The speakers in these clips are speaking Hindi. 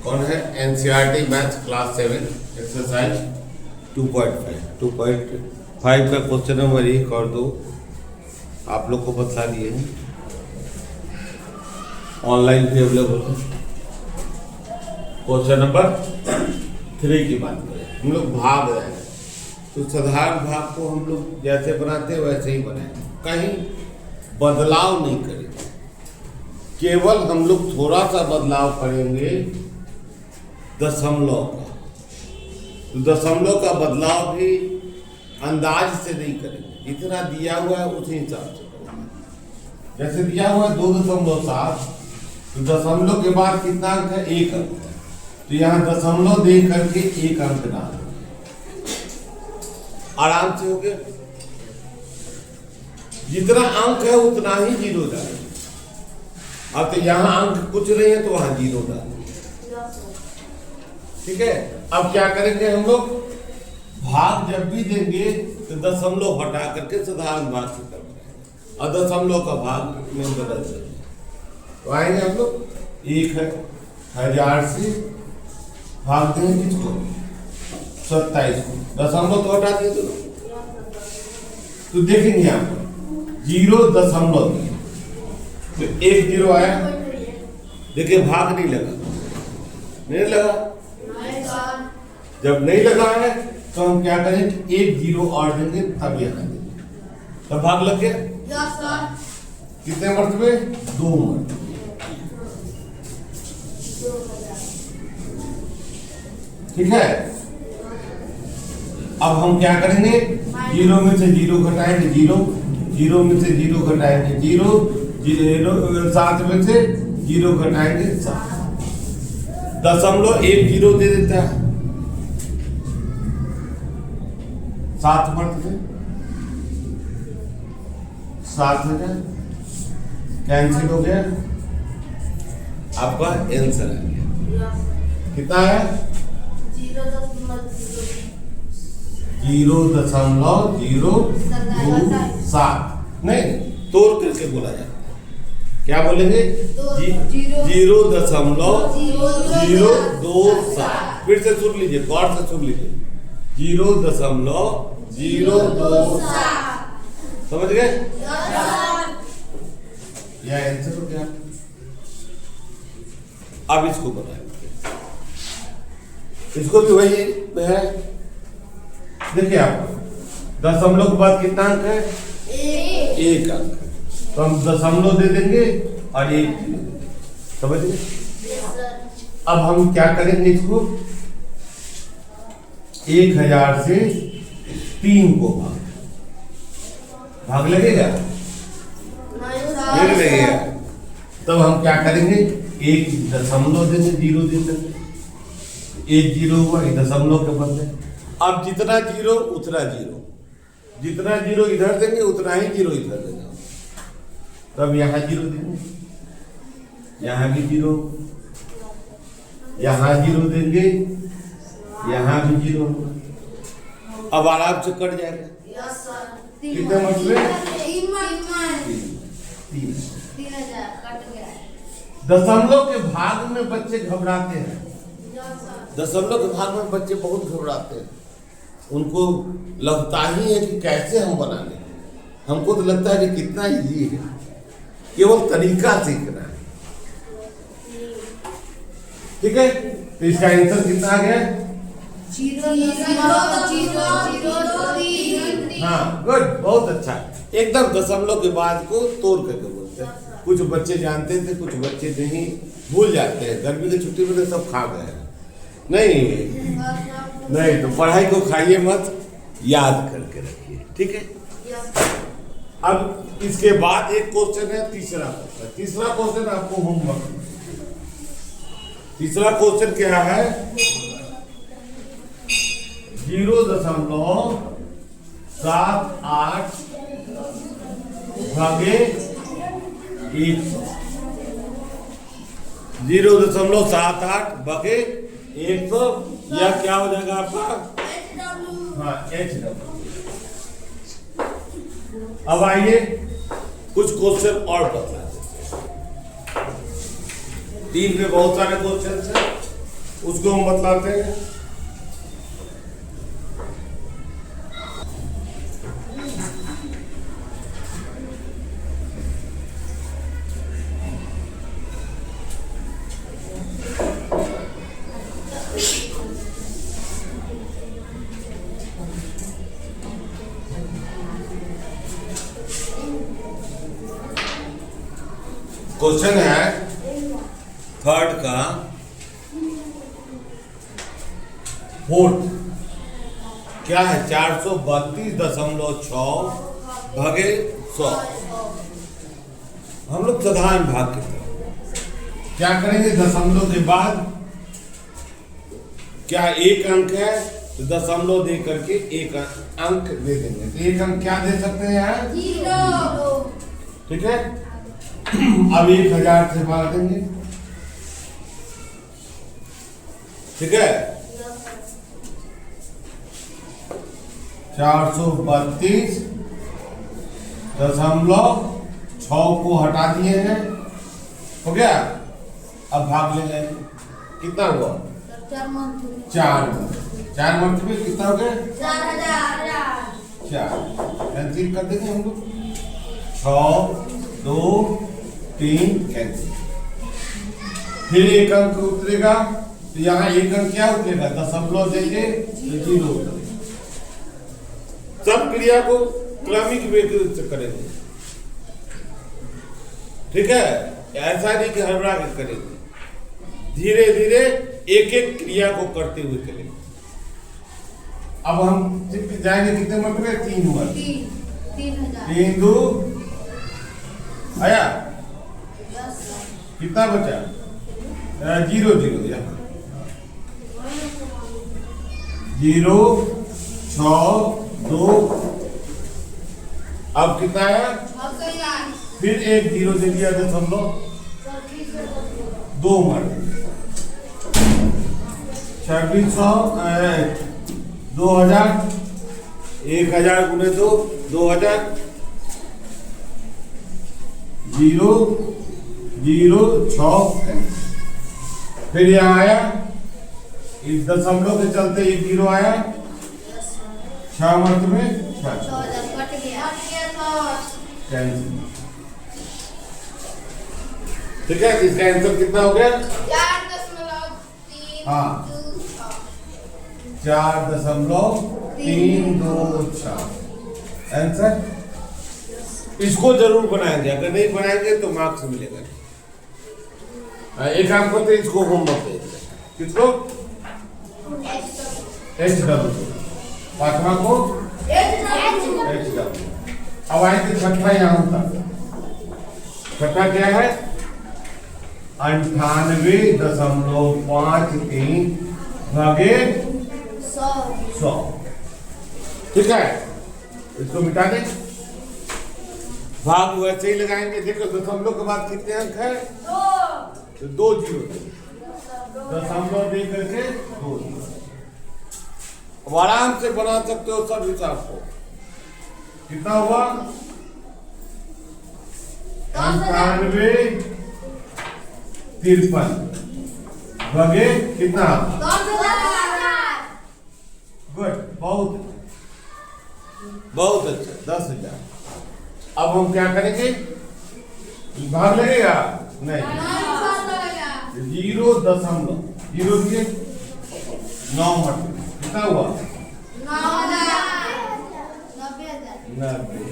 कौन है? एनसीईआरटी मैथ्स क्लास 7 एक्सरसाइज 2.5 का क्वेश्चन नंबर 1 और 2 आप लोग को बता दिए हैं, ऑनलाइन भी अवेलेबल है। क्वेश्चन नंबर 3 की बात करें, हम लोग भाग रहे हैं तो साधारण भाग को हम लोग जैसे बनाते हैं वैसे ही बनाए, कहीं बदलाव नहीं करेंगे, केवल हम लोग थोड़ा सा बदलाव करेंगे दशमलव का। तो दशमलव का बदलाव भी अंदाज से नहीं करेंगे, जितना दिया हुआ है उसी हिसाब से करेंगे। जैसे दिया हुआ है 2.7, तो दशमलव के बाद कितना अंक है? 1 अंक है, तो यहाँ दशमलव दे करके 1 अंक डाल आराम से हो गया। जितना अंक है उतना ही जीरो डालेंगे। अब तो यहाँ अंक कुछ नहीं है तो वहां जीरो डालेंगे, ठीक है। अब क्या करेंगे हम लोग, भाग जब भी देंगे तो दशमलव हटा करके साधारण भाग से कर रहे और दशमलव का भाग में बदल देंगे। तो आएंगे हम लोग 1000 से भाग देंगे किसको? 27 को। दशमलव तो हटा दिए तो देखेंगे यहाँ पर 0.0 तो 1 0 आया। देखिए भाग नहीं लगा, जब नहीं लगा है तो हम क्या करें, 1 0 और देंगे तब यहाँ देंगे, तब भाग लग गया। कितने मर्तबे? 2 मर्तबे। ठीक है। अब हम क्या करेंगे, 0 में से 0 घटाएंगे 0 में से 0 घटाएंगे 0, 7 में से 0 घटाएंगे 7। दशमलव 1 0 दे देता है 7 मर्तबे, 7 हो गया, कैंसिल हो गया, आपका आंसर आ गया। कितना है? 0.027 नहीं, तोड़ करके बोला जाता है। क्या बोलेंगे? 0.027। फिर से सुन लीजिए, गौर से सुन लीजिए, 0.027। समझ गए? यह आंसर हो गया। अब इसको बनाएंगे, इसको भी वही है। देखिए आप, दशमलव के बाद कितना अंक है? 1 अंक। तो हम दशमलव दे देंगे और 1 समझ गए। अब हम क्या करेंगे, इसको 1000 से 3 को भाग लगेगा, लगेगा। तब हम क्या करेंगे, 1 दशमलव देंगे, 0 दे देंगे, 1 0 हुआ, दशमलव के बदले। अब जितना 0 उतना 0, जितना 0 इधर देंगे उतना ही 0 इधर देंगे। तब यहाँ 0 देंगे, यहाँ भी 0, यहाँ 0 देंगे, यहाँ भी 0 होगा। अब आराम से कट जाएगा। कितने मर्तबे? 3। दशमलव के भाग में बच्चे घबराते हैं, दशमलव के भाग में बच्चे बहुत घबराते हैं। उनको लगता ही है कि कैसे हम बना लें। हमको तो लगता है कि कितना इजी है, केवल तरीका सीखना है। ठीक है, तो इसका आंसर कितना आ गया? 0.003। हाँ, गुड, बहुत अच्छा। एकदम दशमलव के बाद को तोड़ करके बोलते हैं। कुछ बच्चे जानते थे, कुछ बच्चे नहीं, भूल जाते हैं। गर्मी की छुट्टी में तो सब खा गए। नहीं तो पढ़ाई को खाइए मत, याद करके रखिए, ठीक है। अब इसके बाद एक क्वेश्चन है, तीसरा क्वेश्चन आपको होमवर्क। तीसरा क्वेश्चन क्या है? 0.78 भागे 100। 0.78 भागे 100, यह क्या हो जाएगा आपका? हाँ, HW। अब आइए कुछ क्वेश्चन और बता देते हैं। 3 में बहुत सारे क्वेश्चन हैं, उसको हम बतलाते हैं। क्वेश्चन है थर्ड का फोर्थ क्या है 432.6 भागे 100। हम लोग साधारण भाग की तरह क्या करेंगे, दशमलव के बाद क्या एक अंक है तो दशमलव दे करके एक अंक दे देंगे। तो एक अंक क्या दे सकते हैं यार, 0। ठीक है, अब 1000 से भाग देंगे। ठीक है, 432.6 को हटा दिए हैं, हो गया। अब भाग लेंगे, कितना हुआ 4 मंथ में कितना हो गया 4 कैंसिल कर देंगे हम लोग, 6 2 3 कैंसिल। फिर एक अंक उतरेगा तो यहाँ एक अंक क्या उतरेगा, दशमलव देंगे तो 0 उतरेगा। सब क्रिया को क्रमिक विकल्प से करेंगे। ठीक है, ऐसा नहीं कि हड़बड़ा के करेंगे, धीरे धीरे एक एक क्रिया को करते हुए करेंगे। अब हम जाएंगे कितने मंथ में, 3 मंथ, 3 2 आया, कितना बचा 0 0 यहाँ 0 6 2। अब कितना है, फिर एक 0 दे दिया दशमलव 2 मंथ 2600 2000 1000 गुने 2 2000 0 0 6। फिर यहाँ आया, इस दशमलव के चलते एक 0 आया, 6 मंथ में 6 कैंसिल। ठीक है, इसका आंसर कितना हो गया, 4.3 हाँ 4.326 आंसर। इसको जरूर बनाएंगे, अगर नहीं बनाएंगे तो मार्क्स मिलेगा। एक काम करते, इसको होमवर्क देंगे, किसको HW, पांचवा को HW। अब आएंगे छठा, यहाँ तक छठा क्या है 98.53 भागे 100। ठीक है, इसको मिटा दें, भाग वैसे ही लगाएंगे। देखो दशमलव के बाद कितने अंक है, 2 0 दशमलव दे करके 2 0। अब आराम से बना सकते हो सब हिसाब को। कितना हुआ 93.53 भागे कितना, गुड, बहुत अच्छा 10,000। अब हम क्या करेंगे, भाग लगेगा नहीं, 0 दशमलव 0 दिए 9 मंथ कितना हुआ 90।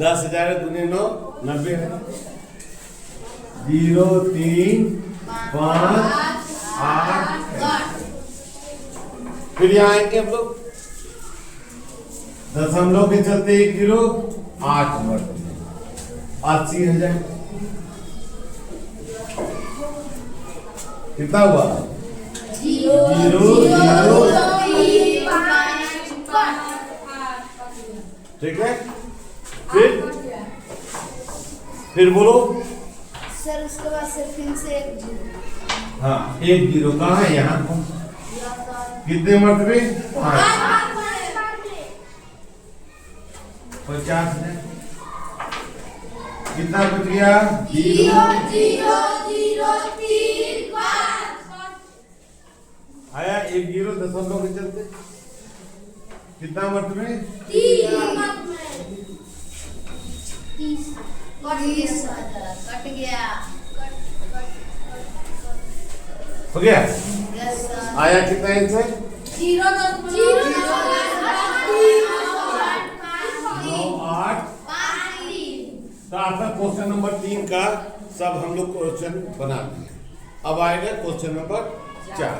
10,000 गुने 9 90 है, 0 3 5 8। फिर यहाँ आएंगे हम लोग, दशमलव के चलते 1 0 8 मंथ 80,000 कितना हुआ 0 0 ठीक है। फिर बोलो सर, उसके बाद से फिर से हाँ 1 0 कहाँ है, यहाँ कितने मंथ में 5 50 है, कितना बच गया 0 0 0 3 5। आया एक जीरो दशमलव के चलते कितना मत में 30 कट गया हो गया। यस सर आया कितना आंसर 9 8। तो आपका क्वेश्चन नंबर 3 का सब हम लोग क्वेश्चन बना दिए। अब आएगा क्वेश्चन नंबर 4।